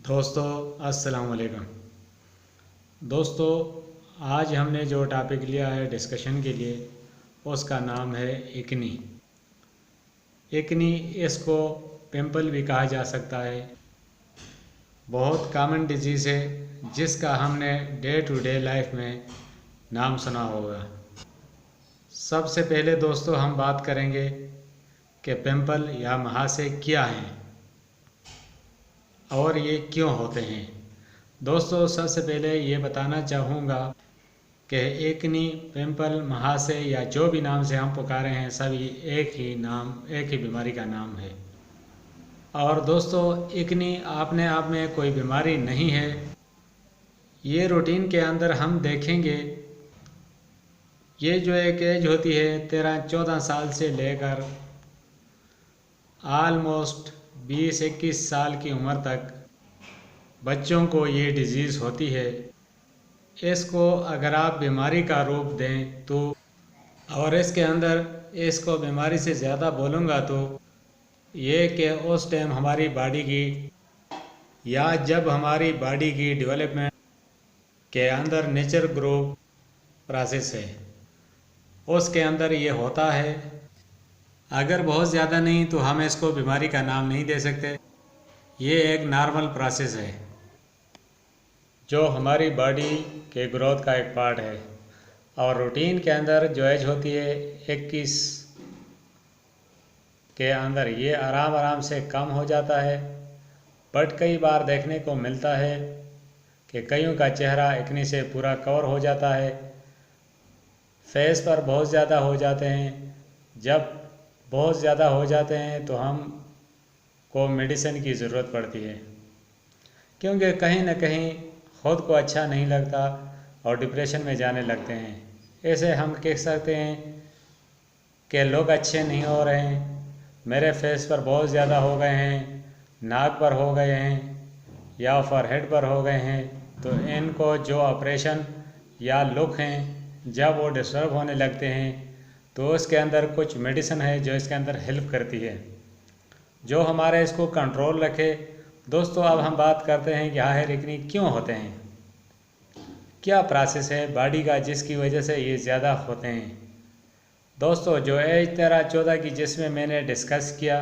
दोस्तों अस्सलाम वालेकुम। दोस्तों, आज हमने जो टॉपिक लिया है डिस्कशन के लिए उसका नाम है एक्नी। एक्नी, इसको पिंपल भी कहा जा सकता है। बहुत कॉमन डिजीज़ है जिसका हमने डे टू डे लाइफ में नाम सुना होगा। सबसे पहले दोस्तों हम बात करेंगे कि पिंपल या मुहासे क्या हैं और ये क्यों होते हैं। दोस्तों, सबसे पहले ये बताना चाहूँगा कि एक्नी, पिंपल, मुहासे या जो भी नाम से हम पुकारे हैं सभी एक ही बीमारी का नाम है। और दोस्तों, एक्नी अपने आप में कोई बीमारी नहीं है। ये रूटीन के अंदर हम देखेंगे, ये जो एक एज होती है 13-14 साल से लेकर ऑलमोस्ट 20-21 साल की उम्र तक बच्चों को ये डिज़ीज़ होती है। इसको अगर आप बीमारी का रूप दें तो, और इसके अंदर इसको बीमारी से ज़्यादा बोलूँगा तो ये कि उस टाइम हमारी बॉडी की या जब हमारी बॉडी की डेवलपमेंट के अंदर नेचर ग्रोथ प्रोसेस है उसके अंदर ये होता है। अगर बहुत ज़्यादा नहीं तो हम इसको बीमारी का नाम नहीं दे सकते। ये एक नॉर्मल प्रोसेस है जो हमारी बॉडी के ग्रोथ का एक पार्ट है। और रूटीन के अंदर जो एज होती है 21 के अंदर ये आराम आराम से कम हो जाता है। बट कई बार देखने को मिलता है कि कईयों का चेहरा एक्नी से पूरा कवर हो जाता है, फेस पर बहुत ज़्यादा हो जाते हैं। जब बहुत ज़्यादा हो जाते हैं तो हम को मेडिसिन की ज़रूरत पड़ती है, क्योंकि कहीं ना कहीं ख़ुद को अच्छा नहीं लगता और डिप्रेशन में जाने लगते हैं। ऐसे हम कह सकते हैं कि लोग अच्छे नहीं हो रहे हैं, मेरे फेस पर बहुत ज़्यादा हो गए हैं, नाक पर हो गए हैं या फॉरहेड पर हो गए हैं, तो इनको जो ऑपरेशन या लुक हैं जब वो डिस्टर्ब होने लगते हैं तो उसके अंदर कुछ मेडिसिन है जो इसके अंदर हेल्प करती है, जो हमारे इसको कंट्रोल रखे। दोस्तों, अब हम बात करते हैं कि आखिर एक्नी क्यों होते हैं, क्या प्रोसेस है बॉडी का जिसकी वजह से ये ज़्यादा होते हैं। दोस्तों, जो एज 13-14 की जिसमें मैंने डिस्कस किया,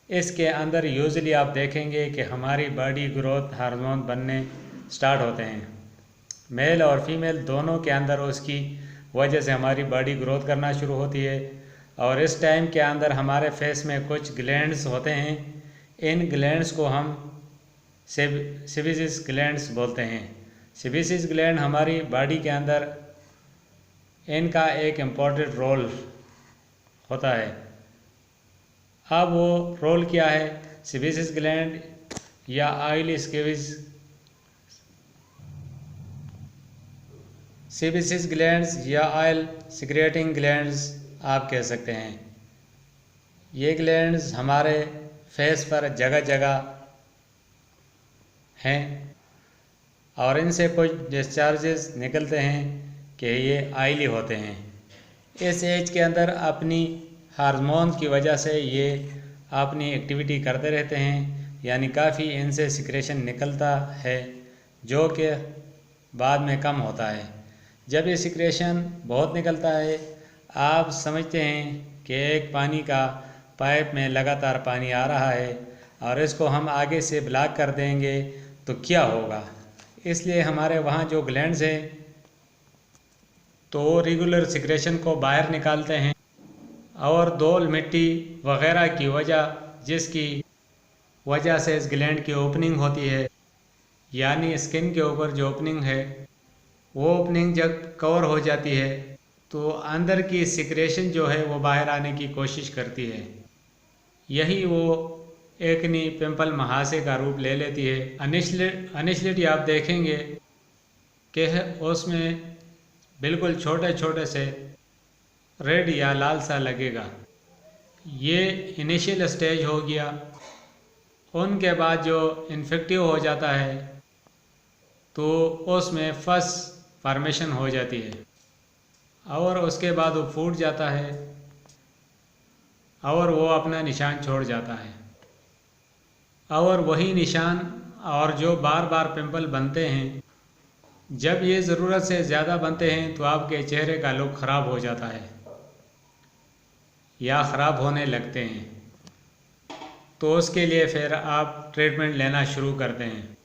इसके अंदर यूजुअली आप देखेंगे कि हमारी बॉडी ग्रोथ हार्मोन बनने स्टार्ट होते हैं। मेल और फीमेल दोनों के अंदर उसकी वजह से हमारी बॉडी ग्रोथ करना शुरू होती है। और इस टाइम के अंदर हमारे फेस में कुछ ग्लैंड्स होते हैं। इन ग्लैंड्स को हम सेबेसियस ग्लैंड्स बोलते हैं। सेबेसियस ग्लैंड हमारी बॉडी के अंदर इनका एक इम्पॉर्टेंट रोल होता है। अब वो रोल क्या है? सेबेसियस ग्लैंड या ऑयल स्केवेज, सेबेसियस ग्लैंड्स या ऑयल सिक्रेटिंग ग्लैंड्स आप कह सकते हैं। ये ग्लैंड्स हमारे फेस पर जगह जगह हैं और इनसे कुछ डिस्चार्जेस निकलते हैं कि ये ऑयली होते हैं। इस एज के अंदर अपनी हार्मोन की वजह से ये अपनी एक्टिविटी करते रहते हैं, यानी काफ़ी इनसे सिक्रेशन निकलता है जो कि बाद में कम होता है। जब ये सिक्रेशन बहुत निकलता है, आप समझते हैं कि एक पानी का पाइप में लगातार पानी आ रहा है और इसको हम आगे से ब्लॉक कर देंगे तो क्या होगा। इसलिए हमारे वहाँ जो ग्लैंड्स हैं तो रेगुलर सिक्रेशन को बाहर निकालते हैं और धूल मिट्टी वगैरह की वजह, जिसकी वजह से इस ग्लैंड की ओपनिंग होती है, यानी स्किन के ऊपर जो ओपनिंग है वो ओपनिंग जब कवर हो जाती है तो अंदर की सिक्रेशन जो है वो बाहर आने की कोशिश करती है। यही वो एक्नी, पिंपल, मुहासे का रूप ले लेती है। इनिशियली आप देखेंगे कि उसमें बिल्कुल छोटे छोटे से रेड या लाल सा लगेगा। ये इनिशियल स्टेज हो गया। उनके बाद जो इन्फेक्टिव हो जाता है तो उसमें फस फॉर्मेशन हो जाती है और उसके बाद वो फूट जाता है और वो अपना निशान छोड़ जाता है। और वही निशान और जो बार बार पिंपल बनते हैं, जब ये ज़रूरत से ज़्यादा बनते हैं तो आपके चेहरे का लुक ख़राब हो जाता है या ख़राब होने लगते हैं। तो उसके लिए फिर आप ट्रीटमेंट लेना शुरू करते हैं।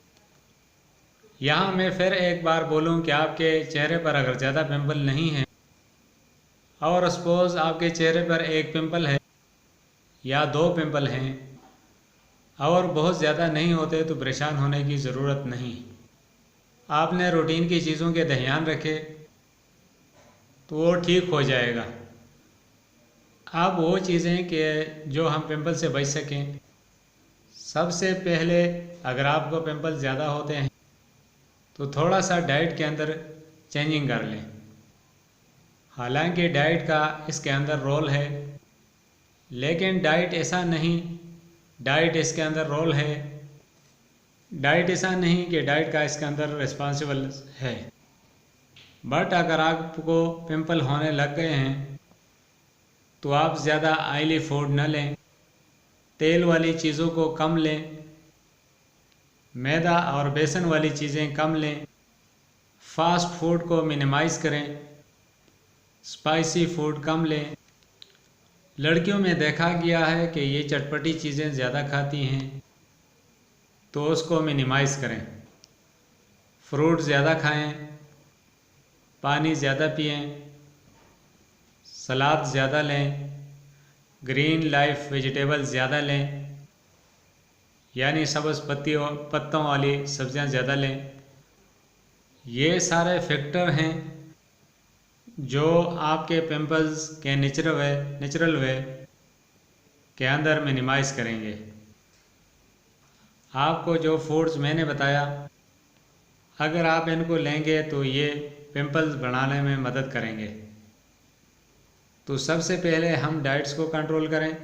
यहाँ मैं फिर एक बार बोलूँ कि आपके चेहरे पर अगर ज़्यादा पिंपल नहीं है और सपोज़ आपके चेहरे पर एक पिंपल है या 2 पिंपल हैं और बहुत ज़्यादा नहीं होते तो परेशान होने की ज़रूरत नहीं। आपने रूटीन की चीज़ों के ध्यान रखे तो वो ठीक हो जाएगा। अब वो चीज़ें कि जो हम पिंपल से बच सकें, सबसे पहले अगर आपको पिंपल ज़्यादा होते हैं तो थोड़ा सा डाइट के अंदर चेंजिंग कर लें। हालांकि डाइट का इसके अंदर रोल है, लेकिन डाइट ऐसा नहीं, डाइट इसके अंदर रोल है, डाइट ऐसा नहीं कि डाइट का इसके अंदर रिस्पॉन्सिबल है। बट अगर आपको पिंपल होने लग गए हैं तो आप ज़्यादा ऑयली फूड न लें, तेल वाली चीज़ों को कम लें, मैदा और बेसन वाली चीज़ें कम लें, फास्ट फूड को मिनिमाइज़ करें, स्पाइसी फूड कम लें। लड़कियों में देखा गया है कि ये चटपटी चीज़ें ज़्यादा खाती हैं, तो उसको मिनिमाइज़ करें। फ्रूट ज़्यादा खाएं, पानी ज़्यादा पिएं, सलाद ज़्यादा लें, ग्रीन लाइफ वेजिटेबल ज़्यादा लें, यानी सब्ज़ पत्तों वाली सब्ज़ियां ज़्यादा लें। ये सारे फैक्टर हैं जो आपके पिंपल्स के नेचुरल वे के अंदर मिनिमाइज़ करेंगे। आपको जो फूड्स मैंने बताया, अगर आप इनको लेंगे तो ये पिंपल्स बढ़ाने में मदद करेंगे। तो सबसे पहले हम डाइट्स को कंट्रोल करें।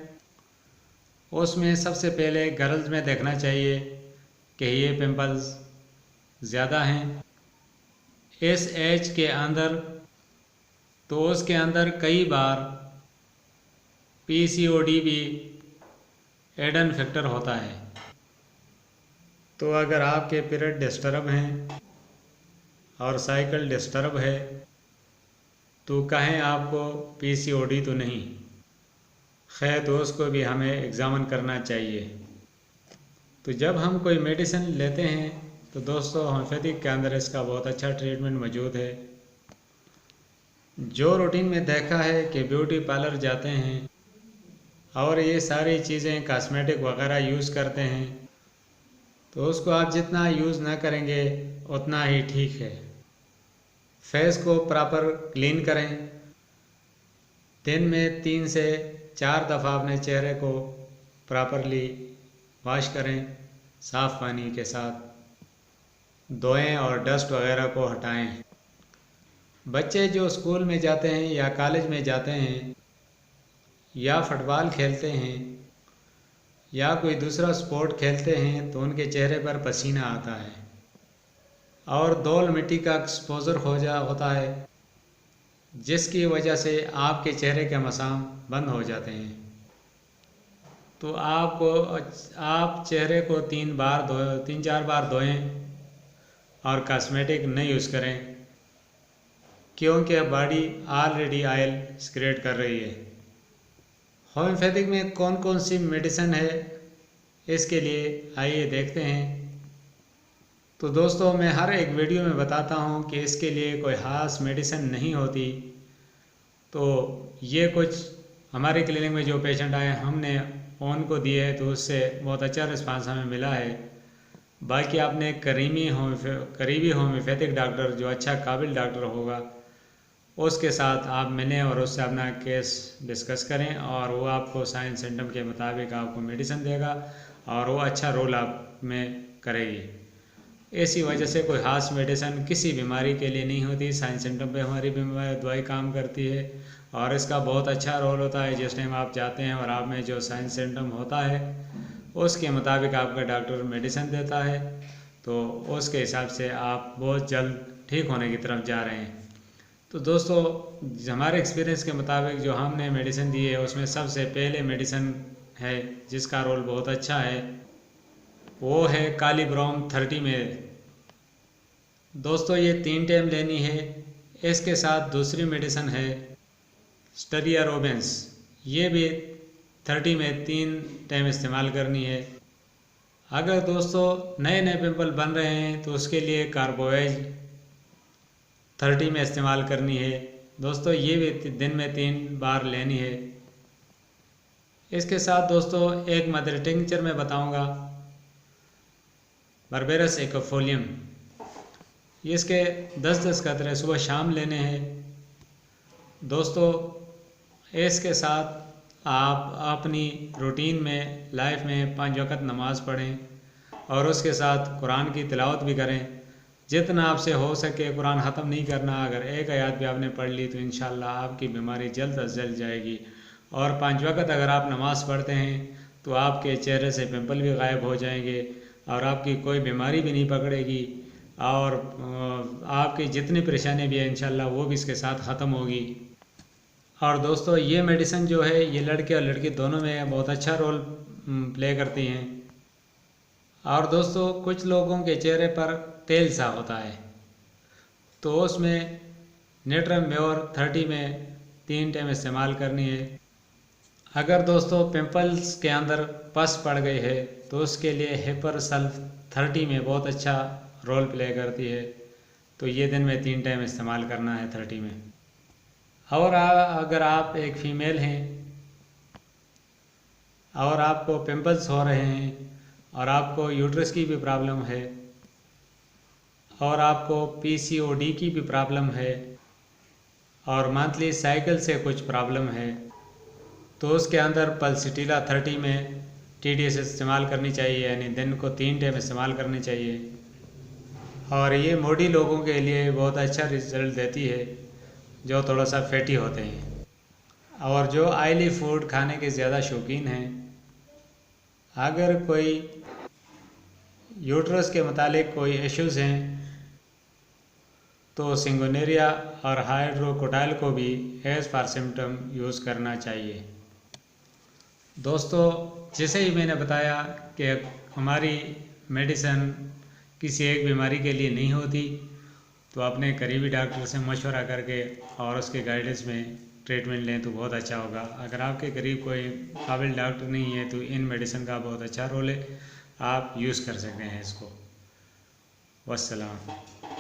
उसमें सबसे पहले गर्ल्स में देखना चाहिए कि ये पिंपल्स ज़्यादा हैं इस एज के अंदर, तो उसके अंदर कई बार PCOD भी एडन फैक्टर होता है। तो अगर आपके पीरियड डिस्टर्ब हैं और साइकिल डिस्टर्ब है तो कहें आपको PCOD तो नहीं, खैर तो उसको भी हमें एग्ज़ामिन करना चाहिए। तो जब हम कोई मेडिसिन लेते हैं तो दोस्तों होम्योपैथिक के अंदर इसका बहुत अच्छा ट्रीटमेंट मौजूद है। जो रूटीन में देखा है कि ब्यूटी पार्लर जाते हैं और ये सारी चीज़ें कॉस्मेटिक वगैरह यूज़ करते हैं, तो उसको आप जितना यूज़ ना करेंगे उतना ही ठीक है। फेस को प्रॉपर क्लीन करें। दिन में 3 से 4 दफ़ा अपने चेहरे को प्रॉपरली वॉश करें, साफ़ पानी के साथ धोएं और डस्ट वगैरह को हटाएं। बच्चे जो स्कूल में जाते हैं या कॉलेज में जाते हैं या फुटबॉल खेलते हैं या कोई दूसरा स्पोर्ट खेलते हैं तो उनके चेहरे पर पसीना आता है और धूल मिट्टी का एक्सपोजर होता है, जिसकी वजह से आपके चेहरे के मसाम बंद हो जाते हैं। तो आप चेहरे को 3-4 बार धोएं और कॉस्मेटिक नहीं यूज़ करें, क्योंकि बॉडी ऑलरेडी ऑयल सिक्रेट कर रही है। होम्योपैथिक में कौन कौन सी मेडिसिन है इसके लिए आइए देखते हैं। तो दोस्तों मैं हर एक वीडियो में बताता हूं कि इसके लिए कोई ख़ास मेडिसिन नहीं होती। तो ये कुछ हमारे क्लिनिक में जो पेशेंट आए हमने उनको दिए है, तो उससे बहुत अच्छा रिस्पांस हमें मिला है। बाकी आपने करीबी होम्योपैथिक डॉक्टर जो अच्छा काबिल डॉक्टर होगा उसके साथ आप मिलें और उससे अपना केस डिस्कस करें और वो आपको साइन सिम्टम के मुताबिक आपको मेडिसिन देगा और वो अच्छा रोल आप में करेगी। इसी वजह से कोई ख़ास मेडिसिन किसी बीमारी के लिए नहीं होती। साइन सिम्टम पे हमारी दवाई काम करती है और इसका बहुत अच्छा रोल होता है। जिस टाइम आप जाते हैं और आप में जो साइन सिम्टम होता है उसके मुताबिक आपका डॉक्टर मेडिसिन देता है, तो उसके हिसाब से आप बहुत जल्द ठीक होने की तरफ जा रहे हैं। तो दोस्तों हमारे एक्सपीरियंस के मुताबिक जो हमने मेडिसिन दी है उसमें सबसे पहले मेडिसिन है जिसका रोल बहुत अच्छा है, वो है कालीब्रोम 30 में। दोस्तों ये 3 टाइम लेनी है। इसके साथ दूसरी मेडिसिन है स्टेरिया रोबेंस, ये भी 30 में 3 टाइम इस्तेमाल करनी है। अगर दोस्तों नए नए पिंपल बन रहे हैं तो उसके लिए कार्बोवेज 30 में इस्तेमाल करनी है। दोस्तों ये भी दिन में 3 बार लेनी है। इसके साथ दोस्तों एक मदर टिंचर में बताऊंगा बर्बेरस एक्फोलियम, इसके 10-10 कतरे सुबह शाम लेने हैं। दोस्तों इसके साथ आप अपनी रूटीन में लाइफ में 5 वक़्त नमाज़ पढ़ें और उसके साथ कुरान की तिलावत भी करें। जितना आपसे हो सके कुरान ख़त्म नहीं करना। अगर एक आयत भी आपने पढ़ ली तो इंशाल्लाह आपकी बीमारी जल्द अज जल्द जाएगी। और 5 वक़्त अगर आप नमाज़ पढ़ते हैं तो आपके चेहरे से पिंपल भी गायब हो जाएंगे और आपकी कोई बीमारी भी नहीं पकड़ेगी और आपकी जितनी परेशानी भी है इंशाल्लाह वो भी इसके साथ ख़त्म होगी। और दोस्तों ये मेडिसिन जो है ये लड़के और लड़की दोनों में बहुत अच्छा रोल प्ले करती हैं। और दोस्तों कुछ लोगों के चेहरे पर तेल सा होता है तो उसमें नेट्रम म्योर 30 में 3 टाइम इस्तेमाल करनी है। अगर दोस्तों पिंपल्स के अंदर पस पड़ गई है तो उसके लिए हिपर सल्फ 30 में बहुत अच्छा रोल प्ले करती है। तो ये दिन में 3 टाइम इस्तेमाल करना है 30 में। और अगर आप एक फ़ीमेल हैं और आपको पिंपल्स हो रहे हैं और आपको यूट्रस की भी प्रॉब्लम है और आपको PCOD की भी प्रॉब्लम है और मंथली साइकिल से कुछ प्रॉब्लम है तो उसके अंदर पल्सिटिला 30 में TDS इस्तेमाल करनी चाहिए, यानी दिन को 3 टाइम इस्तेमाल करनी चाहिए। और ये मोटी लोगों के लिए बहुत अच्छा रिजल्ट देती है जो थोड़ा सा फैटी होते हैं और जो ऑयली फूड खाने के ज़्यादा शौकीन हैं। अगर कोई यूट्रस के मुतालिक कोई इश्यूज़ हैं तो सिंगोनेरिया और हाइड्रोकोटाइल को भी एज फॉर सिम्टम यूज़ करना चाहिए। दोस्तों जैसे ही मैंने बताया कि हमारी मेडिसिन किसी एक बीमारी के लिए नहीं होती तो अपने करीबी डॉक्टर से मशवरा करके और उसके गाइडेंस में ट्रीटमेंट लें तो बहुत अच्छा होगा। अगर आपके करीब कोई काबिल डॉक्टर नहीं है तो इन मेडिसिन का बहुत अच्छा रोल है, आप यूज़ कर सकते हैं इसको। वस्सलाम।